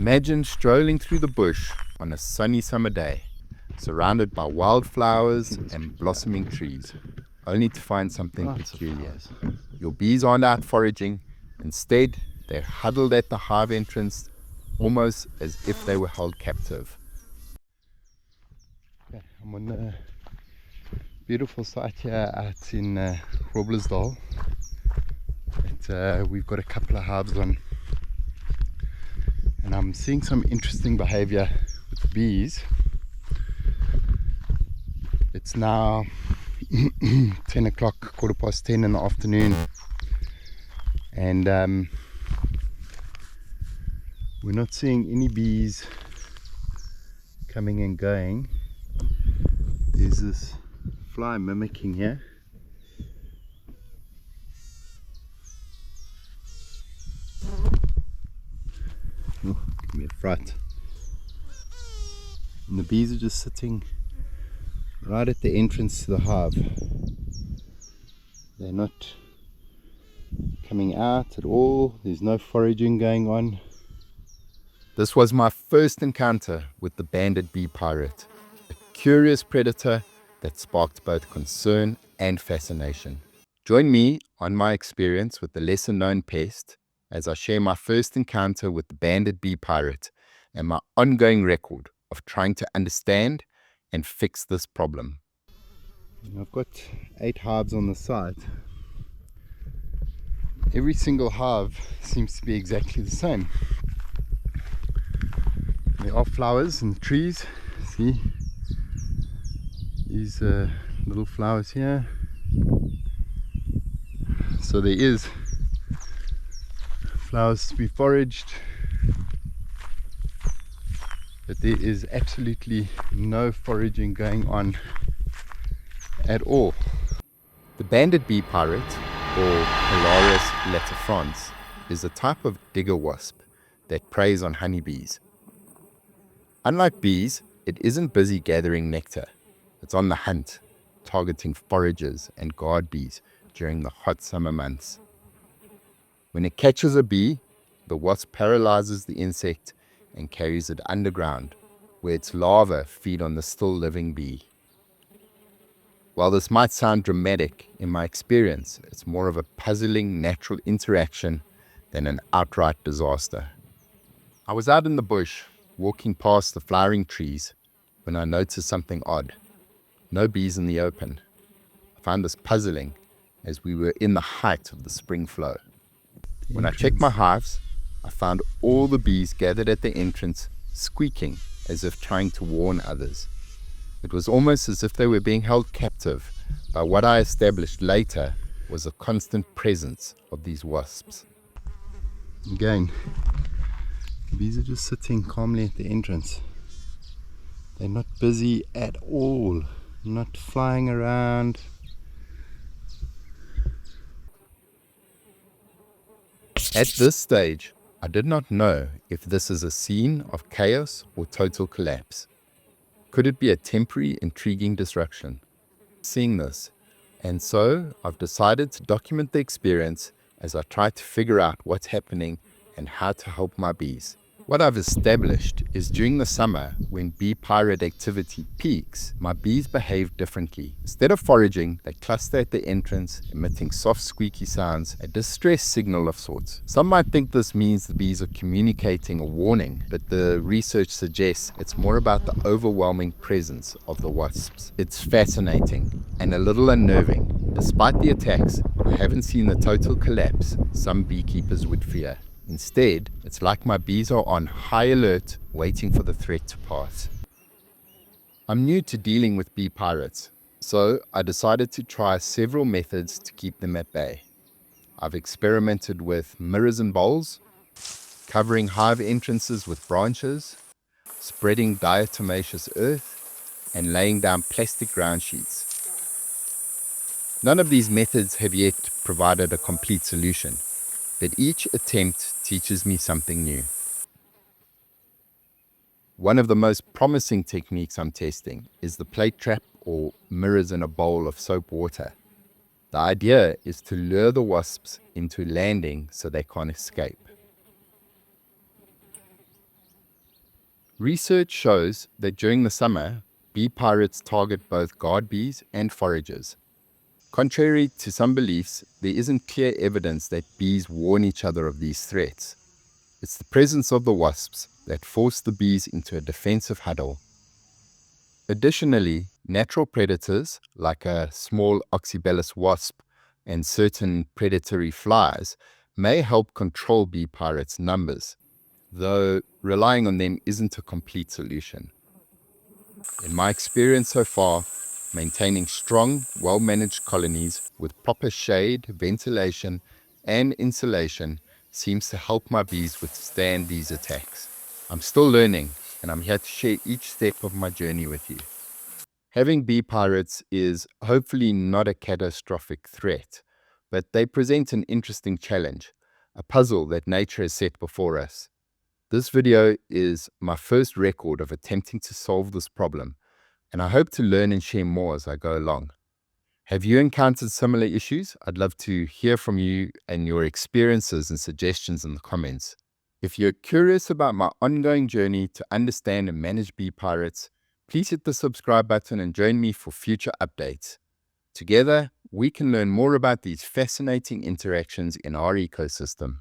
Imagine strolling through the bush on a sunny summer day, surrounded by wildflowers and blossoming trees, only to find something peculiar. Your bees aren't out foraging. Instead, they're huddled at the hive entrance, almost as if they were held captive. Okay, I'm on a beautiful site here out in Groblersdal. We've got a couple of hives on, and I'm seeing some interesting behavior with the bees. It's now 10 o'clock, 10:15 in the afternoon, and we're not seeing any bees coming and going. There's this fly mimicking here. Oh, give me a fright. And the bees are just sitting right at the entrance to the hive. They're not coming out at all. There's no foraging going on. This was my first encounter with the banded bee pirate, a curious predator that sparked both concern and fascination. Join me on my experience with the lesser known pest as I share my first encounter with the banded bee pirate and my ongoing record of trying to understand and fix this problem. I've got 8 hives on the site. Every single hive seems to be exactly the same. There are flowers in the trees. See these little flowers here. So there is flowers to be foraged, but there is absolutely no foraging going on at all. The banded bee pirate, or Polaris latifrons, is a type of digger wasp that preys on honeybees. Unlike bees, it isn't busy gathering nectar. It's on the hunt, targeting foragers and guard bees during the hot summer months. When it catches a bee, the wasp paralyzes the insect and carries it underground, where its larvae feed on the still living bee. While this might sound dramatic, in my experience, it's more of a puzzling natural interaction than an outright disaster. I was out in the bush, walking past the flowering trees, when I noticed something odd. No bees in the open. I found this puzzling as we were in the height of the spring flow. When I checked my hives, I found all the bees gathered at the entrance, squeaking as if trying to warn others. It was almost as if they were being held captive by what I established later was a constant presence of these wasps. Again, the bees are just sitting calmly at the entrance. They're not busy at all, not flying around. At this stage, I did not know if this is a scene of chaos or total collapse. Could it be a temporary, intriguing disruption? Seeing this, and so I've decided to document the experience as I try to figure out what's happening and how to help my bees. What I've established is during the summer, when bee pirate activity peaks, my bees behave differently. Instead of foraging, they cluster at the entrance, emitting soft squeaky sounds, a distress signal of sorts. Some might think this means the bees are communicating a warning, but the research suggests it's more about the overwhelming presence of the wasps. It's fascinating and a little unnerving. Despite the attacks, I haven't seen the total collapse some beekeepers would fear. Instead, it's like my bees are on high alert, waiting for the threat to pass. I'm new to dealing with bee pirates, so I decided to try several methods to keep them at bay. I've experimented with mirrors and bowls, covering hive entrances with branches, spreading diatomaceous earth, and laying down plastic ground sheets. None of these methods have yet provided a complete solution, but each attempt teaches me something new. One of the most promising techniques I'm testing is the plate trap or mirrors in a bowl of soap water. The idea is to lure the wasps into landing so they can't escape. Research shows that during the summer, bee pirates target both guard bees and foragers. Contrary to some beliefs, there isn't clear evidence that bees warn each other of these threats. It's the presence of the wasps that force the bees into a defensive huddle. Additionally, natural predators like a small oxybellus wasp and certain predatory flies may help control bee pirates' numbers, though relying on them isn't a complete solution. In my experience so far, maintaining strong, well-managed colonies with proper shade, ventilation, and insulation seems to help my bees withstand these attacks. I'm still learning, and I'm here to share each step of my journey with you. Having bee pirates is hopefully not a catastrophic threat, but they present an interesting challenge, a puzzle that nature has set before us. This video is my first record of attempting to solve this problem, and I hope to learn and share more as I go along. Have you encountered similar issues? I'd love to hear from you and your experiences and suggestions in the comments. If you're curious about my ongoing journey to understand and manage bee pirates, please hit the subscribe button and join me for future updates. Together, we can learn more about these fascinating interactions in our ecosystem.